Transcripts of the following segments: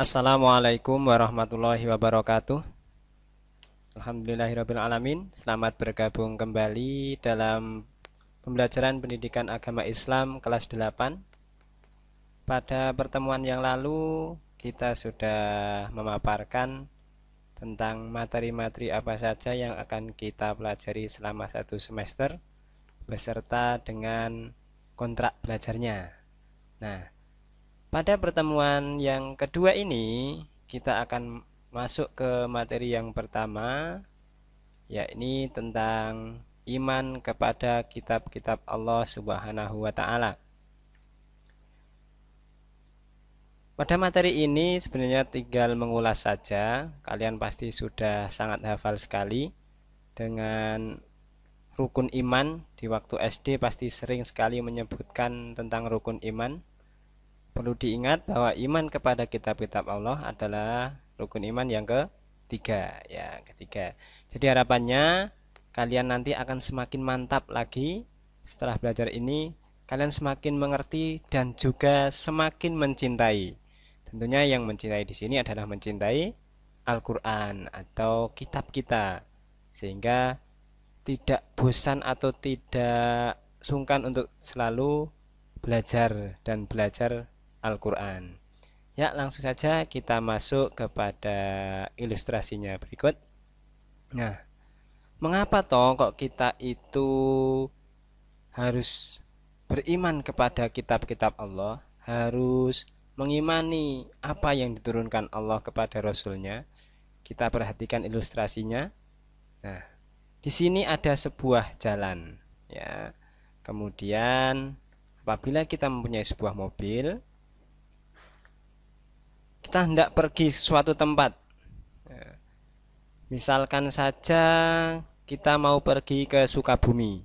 Assalamualaikum warahmatullahi wabarakatuh. Alhamdulillahirrabbilalamin. Selamat bergabung kembali dalam pembelajaran pendidikan agama Islam kelas 8. Pada pertemuan yang lalu kita sudah memaparkan tentang materi-materi apa saja yang akan kita pelajari selama satu semester beserta dengan kontrak belajarnya. Nah, pada pertemuan yang kedua ini kita akan masuk ke materi yang pertama, yakni tentang iman kepada kitab-kitab Allah Subhanahu wa taala. Pada materi ini sebenarnya tinggal mengulas saja. Kalian pasti sudah sangat hafal sekali dengan rukun iman. Di waktu SD pasti sering sekali menyebutkan tentang rukun iman. Perlu diingat bahwa iman kepada kitab-kitab Allah adalah rukun iman yang ketiga. Jadi harapannya kalian nanti akan semakin mantap lagi setelah belajar ini. Kalian semakin mengerti dan juga semakin mencintai. Tentunya yang mencintai di sini adalah mencintai Al-Quran atau kitab kita, sehingga tidak bosan atau tidak sungkan untuk selalu belajar dan belajar Al-Quran. Ya, langsung saja kita masuk kepada ilustrasinya berikut. Nah, mengapa toh kok kita itu harus beriman kepada kitab-kitab Allah, harus mengimani apa yang diturunkan Allah kepada Rasulnya? Kita perhatikan ilustrasinya. Nah, di sini ada sebuah jalan, ya. Kemudian apabila kita mempunyai sebuah mobil, kita hendak pergi ke suatu tempat. Misalkan saja kita mau pergi ke Sukabumi.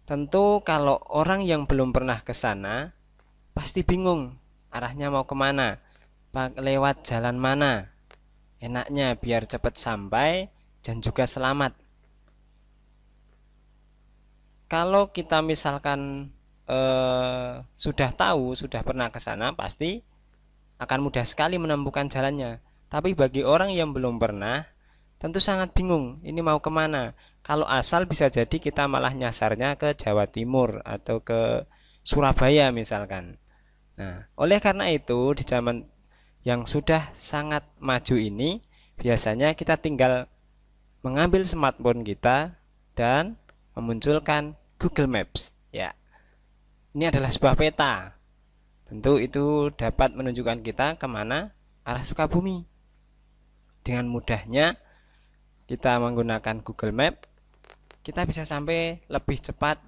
Tentu kalau orang yang belum pernah ke sana pasti bingung arahnya mau kemana, lewat jalan mana enaknya biar cepat sampai dan juga selamat. Kalau kita misalkan sudah tahu, sudah pernah ke sana, pasti akan mudah sekali menemukan jalannya. Tapi bagi orang yang belum pernah, tentu sangat bingung ini mau kemana. Kalau asal bisa jadi kita malah nyasarnya ke Jawa Timur atau ke Surabaya misalkan. Nah, oleh karena itu di zaman yang sudah sangat maju ini, biasanya kita tinggal mengambil smartphone kita dan memunculkan Google Maps. Ya, ini adalah sebuah peta. Tentu itu dapat menunjukkan kita kemana arah Sukabumi. Dengan mudahnya kita menggunakan Google Map, kita bisa sampai lebih cepat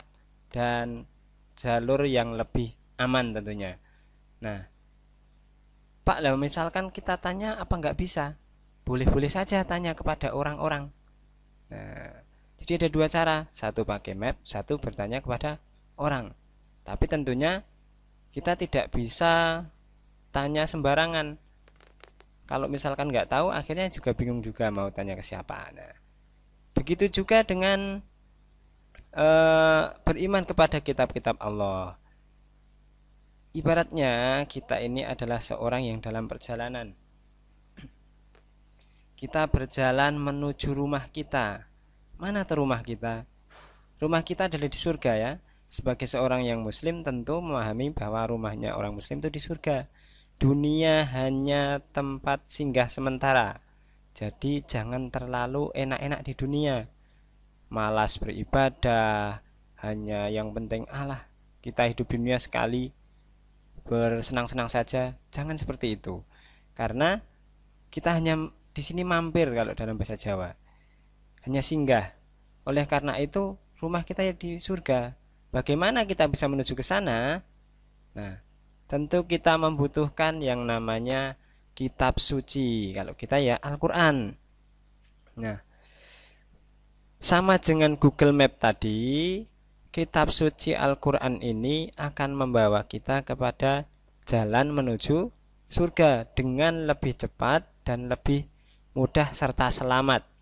dan jalur yang lebih aman tentunya. Nah, Pak, lah misalkan kita tanya apa nggak bisa? Boleh-boleh saja tanya kepada orang-orang. Nah, jadi ada dua cara, satu pakai map, satu bertanya kepada orang. Tapi tentunya kita tidak bisa tanya sembarangan. Kalau misalkan nggak tahu, akhirnya juga bingung juga mau tanya ke siapa. Nah, begitu juga dengan beriman kepada kitab-kitab Allah. Ibaratnya kita ini adalah seorang yang dalam perjalanan. Kita berjalan menuju rumah kita. Mana tuh rumah kita? Rumah kita adalah di surga, ya. Sebagai seorang yang muslim tentu memahami bahwa rumahnya orang muslim itu di surga. Dunia hanya tempat singgah sementara. Jadi jangan terlalu enak-enak di dunia, malas beribadah, hanya yang penting Allah kita hidup di dunia sekali, bersenang-senang saja. Jangan seperti itu. Karena kita hanya di sini mampir, kalau dalam bahasa Jawa, hanya singgah. Oleh karena itu rumah kita ya di surga. Bagaimana kita bisa menuju ke sana? Nah, tentu kita membutuhkan yang namanya kitab suci. Kalau kita ya Al-Quran. Nah, sama dengan Google Map tadi, kitab suci Al-Quran ini akan membawa kita kepada jalan menuju surga dengan lebih cepat dan lebih mudah serta selamat.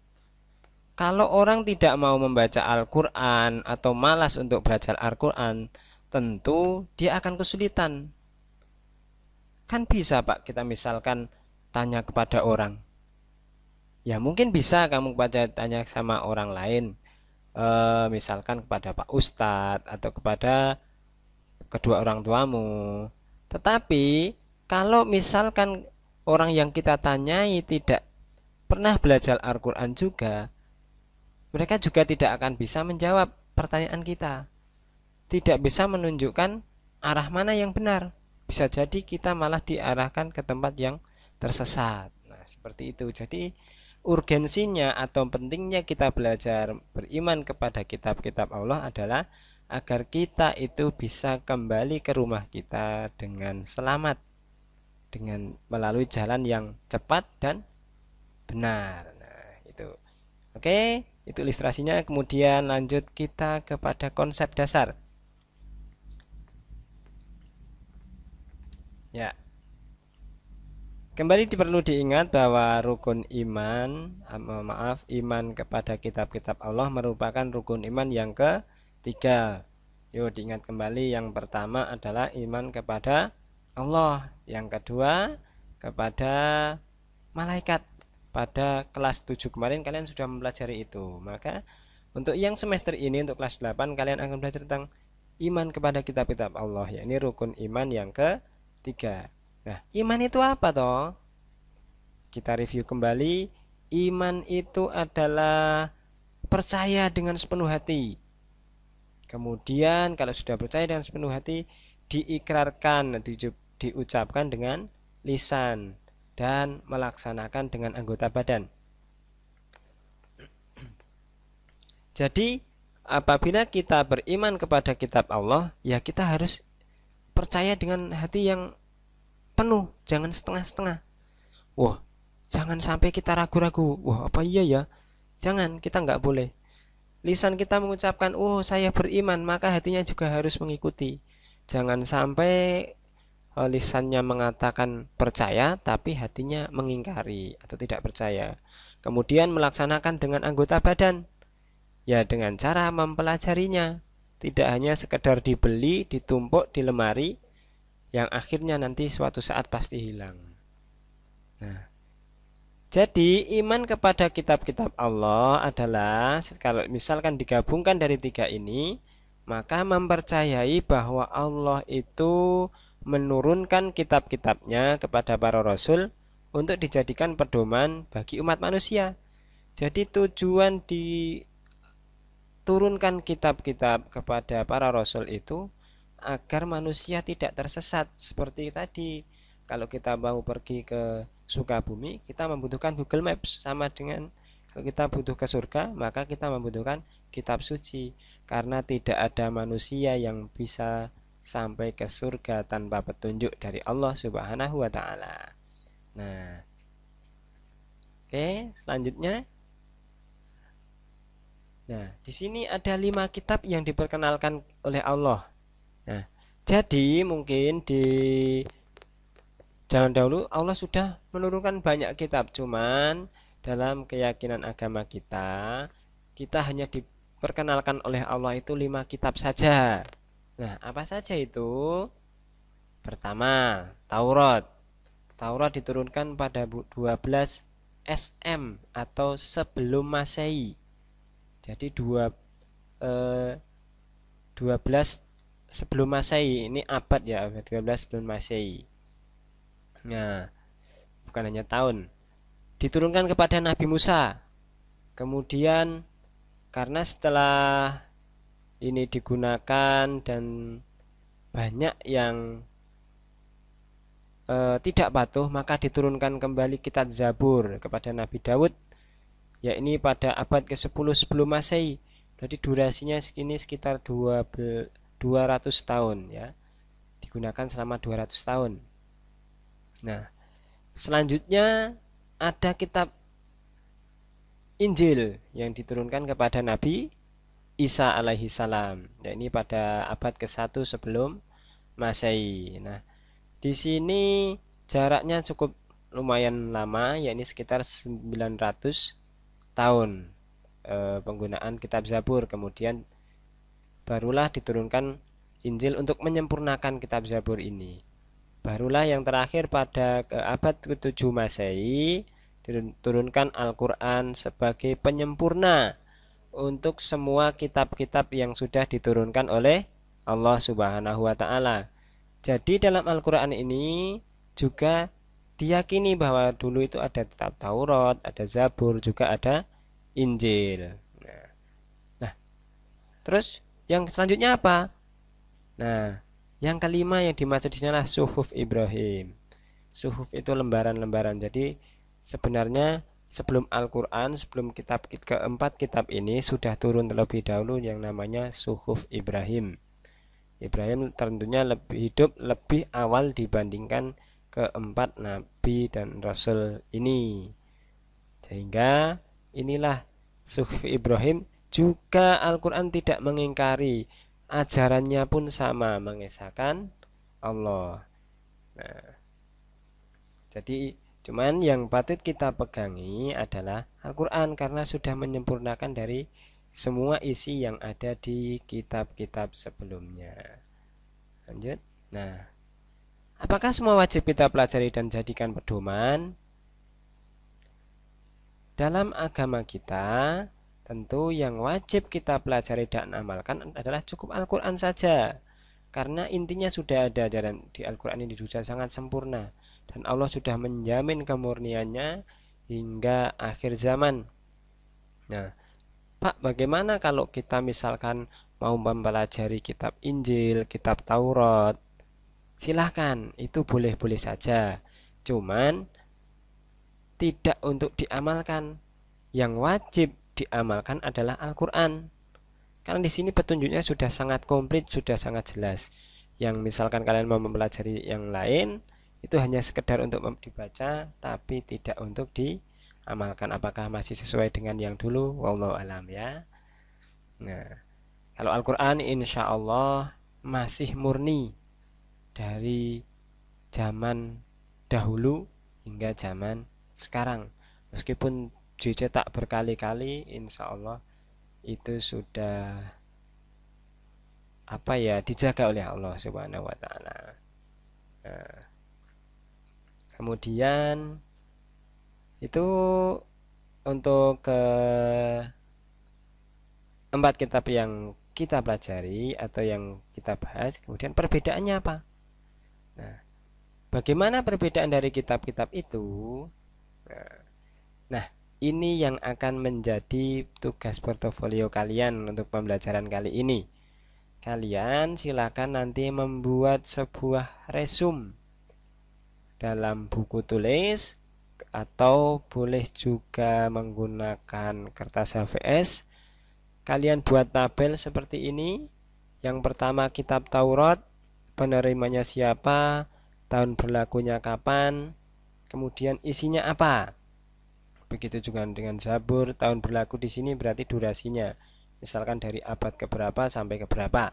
Kalau orang tidak mau membaca Al-Quran atau malas untuk belajar Al-Quran, tentu dia akan kesulitan. Kan bisa Pak, kita misalkan tanya kepada orang. Ya mungkin bisa kamu baca tanya sama orang lain, misalkan kepada Pak Ustadz atau kepada kedua orang tuamu. Tetapi kalau misalkan orang yang kita tanyai tidak pernah belajar Al-Quran juga, mereka juga tidak akan bisa menjawab pertanyaan kita, tidak bisa menunjukkan arah mana yang benar. Bisa jadi kita malah diarahkan ke tempat yang tersesat. Nah, seperti itu. Jadi urgensinya atau pentingnya kita belajar beriman kepada kitab-kitab Allah adalah agar kita itu bisa kembali ke rumah kita dengan selamat, dengan melalui jalan yang cepat dan benar. Nah, itu. Oke, itu ilustrasinya. Kemudian lanjut kita kepada konsep dasar. Ya. Kembali perlu diingat bahwa rukun iman, iman kepada kitab-kitab Allah merupakan rukun iman yang ketiga. Yuk diingat kembali, yang pertama adalah iman kepada Allah, yang kedua kepada malaikat. Pada kelas 7 kemarin kalian sudah mempelajari itu. Maka untuk yang semester ini, untuk kelas 8, kalian akan belajar tentang iman kepada kitab-kitab Allah, yakni rukun iman yang ketiga. Nah, iman itu apa toh? Kita review kembali. Iman itu adalah percaya dengan sepenuh hati. Kemudian kalau sudah percaya dengan sepenuh hati, diikrarkan, diucapkan dengan lisan dan melaksanakan dengan anggota badan. Jadi apabila kita beriman kepada kitab Allah, ya kita harus percaya dengan hati yang penuh, jangan setengah-setengah. Wah, jangan sampai kita ragu-ragu. Wah, apa iya ya? Jangan, kita nggak boleh. Lisan kita mengucapkan, oh saya beriman, maka hatinya juga harus mengikuti. Jangan sampai lisannya mengatakan percaya, tapi hatinya mengingkari atau tidak percaya. Kemudian melaksanakan dengan anggota badan, ya dengan cara mempelajarinya. Tidak hanya sekedar dibeli, ditumpuk di lemari, yang akhirnya nanti suatu saat pasti hilang. Nah, jadi iman kepada kitab-kitab Allah adalah, kalau misalkan digabungkan dari tiga ini, maka mempercayai bahwa Allah itu menurunkan kitab-kitabnya kepada para rasul untuk dijadikan pedoman bagi umat manusia. Jadi tujuan diturunkan kitab-kitab kepada para rasul itu agar manusia tidak tersesat. Seperti tadi, kalau kita mau pergi ke Sukabumi, kita membutuhkan Google Maps. Sama dengan kalau kita butuh ke surga, maka kita membutuhkan kitab suci. Karena tidak ada manusia yang bisa sampai ke surga tanpa petunjuk dari Allah Subhanahu wa Ta'ala. Nah, oke, selanjutnya. Nah, di sini ada 5 kitab yang diperkenalkan oleh Allah. Nah, jadi mungkin di zaman dahulu Allah sudah menurunkan banyak kitab, cuman dalam keyakinan agama kita, kita hanya diperkenalkan oleh Allah itu 5 kitab saja. Nah, apa saja itu? Pertama, Taurat. Taurat diturunkan pada 12 SM atau sebelum Masehi. Jadi 12 sebelum Masehi, ini abad ya, 12 sebelum Masehi. Nah, bukan hanya tahun. Diturunkan kepada Nabi Musa. Kemudian karena setelah ini digunakan dan banyak yang tidak patuh, maka diturunkan kembali kitab Zabur kepada Nabi Daud, yakni pada abad ke-10 sebelum Masehi. Jadi durasinya segini sekitar 200 tahun ya. Digunakan selama 200 tahun. Nah, selanjutnya ada kitab Injil yang diturunkan kepada Nabi Isa alaihi salam, yakni pada abad ke-1 sebelum Masehi. Nah, di sini jaraknya cukup lumayan lama, yakni sekitar 900 tahun penggunaan kitab Zabur. Kemudian barulah diturunkan Injil untuk menyempurnakan kitab Zabur ini. Barulah yang terakhir pada ke abad ke-7 Masehi diturunkan Al-Quran sebagai penyempurna untuk semua kitab-kitab yang sudah diturunkan oleh Allah Subhanahu wa Ta'ala. Jadi dalam Al-Quran ini juga diyakini bahwa dulu itu ada kitab Taurat, ada Zabur, juga ada Injil. Nah, terus yang selanjutnya apa? Nah, yang kelima yang dimaksud di sini adalah Suhuf Ibrahim. Suhuf itu lembaran-lembaran. Jadi sebenarnya sebelum Al-Quran, sebelum keempat kitab ini sudah turun terlebih dahulu yang namanya Suhuf Ibrahim. Ibrahim tentunya hidup lebih awal dibandingkan keempat nabi dan rasul ini. Sehingga inilah Suhuf Ibrahim. Juga Al-Quran tidak mengingkari, ajarannya pun sama, mengesahkan Allah. Nah, jadi cuman yang patut kita pegangi adalah Al-Quran karena sudah menyempurnakan dari semua isi yang ada di kitab-kitab sebelumnya. Lanjut. Nah, apakah semua wajib kita pelajari dan jadikan pedoman? Dalam agama kita, tentu yang wajib kita pelajari dan amalkan adalah cukup Al-Quran saja. Karena intinya sudah ada dan di Al-Quran ini sudah sangat sempurna. Dan Allah sudah menjamin kemurniannya hingga akhir zaman. Nah, Pak, bagaimana kalau kita misalkan mau mempelajari kitab Injil, kitab Taurat? Silahkan, itu boleh-boleh saja. Cuman tidak untuk diamalkan. Yang wajib diamalkan adalah Al-Quran. Karena di sini petunjuknya sudah sangat komplit, sudah sangat jelas. Yang misalkan kalian mau mempelajari yang lain, itu hanya sekedar untuk dibaca, tapi tidak untuk diamalkan. Apakah masih sesuai dengan yang dulu? Wallahu alam ya. Nah, kalau Al-Quran insya Allah masih murni dari zaman dahulu hingga zaman sekarang. Meskipun dicetak berkali-kali, insya Allah itu sudah dijaga oleh Allah Subhanahu wa Ta'ala. Nah, kemudian itu untuk keempat kitab yang kita pelajari atau yang kita bahas. Kemudian perbedaannya apa? Nah, bagaimana perbedaan dari kitab-kitab itu? Nah, ini yang akan menjadi tugas portofolio kalian untuk pembelajaran kali ini. Kalian silakan nanti membuat sebuah resume dalam buku tulis atau boleh juga menggunakan kertas HVS. Kalian buat tabel seperti ini. Yang pertama kitab Taurat, penerimanya siapa, tahun berlakunya kapan, kemudian isinya apa. Begitu juga dengan Zabur, tahun berlaku di sini berarti durasinya. Misalkan dari abad keberapa sampai keberapa.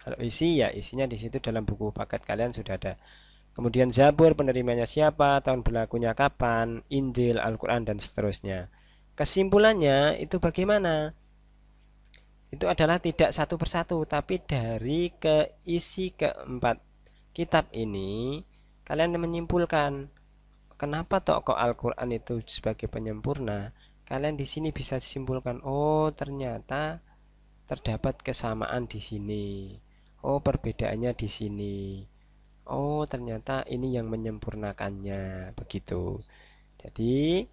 Kalau isi ya isinya di situ dalam buku paket kalian sudah ada. Kemudian Zabur penerimanya siapa, tahun berlakunya kapan, Injil, Al-Quran dan seterusnya. Kesimpulannya itu bagaimana? Itu adalah tidak satu persatu, tapi dari isi keempat kitab ini kalian menyimpulkan kenapa kok Al-Quran itu sebagai penyempurna. Kalian di sini bisa simpulkan, oh ternyata terdapat kesamaan di sini. Oh perbedaannya di sini. Oh ternyata ini yang menyempurnakannya. Begitu. Jadi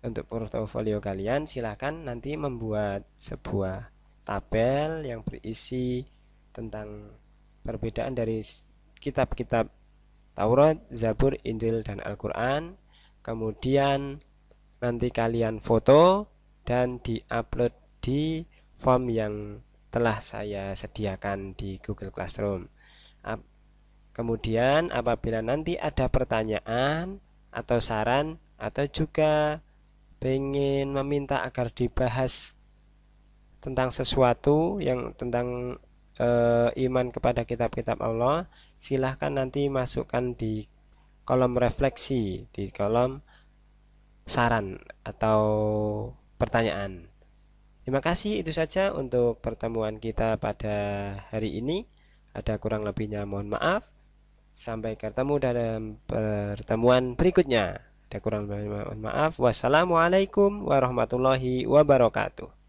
untuk portofolio kalian silahkan nanti membuat sebuah tabel yang berisi tentang perbedaan dari kitab-kitab Taurat, Zabur, Injil, dan Al-Quran. Kemudian nanti kalian foto dan diupload di form yang telah saya sediakan di Google Classroom. Kemudian apabila nanti ada pertanyaan atau saran atau juga pengen meminta agar dibahas tentang sesuatu yang tentang iman kepada kitab-kitab Allah, silahkan nanti masukkan di kolom refleksi, di kolom saran atau pertanyaan. Terima kasih, itu saja untuk pertemuan kita pada hari ini. Ada kurang lebihnya mohon maaf. Sampai ketemu dalam pertemuan berikutnya. Ada kurang lebih, mohon maaf. Wassalamualaikum warahmatullahi wabarakatuh.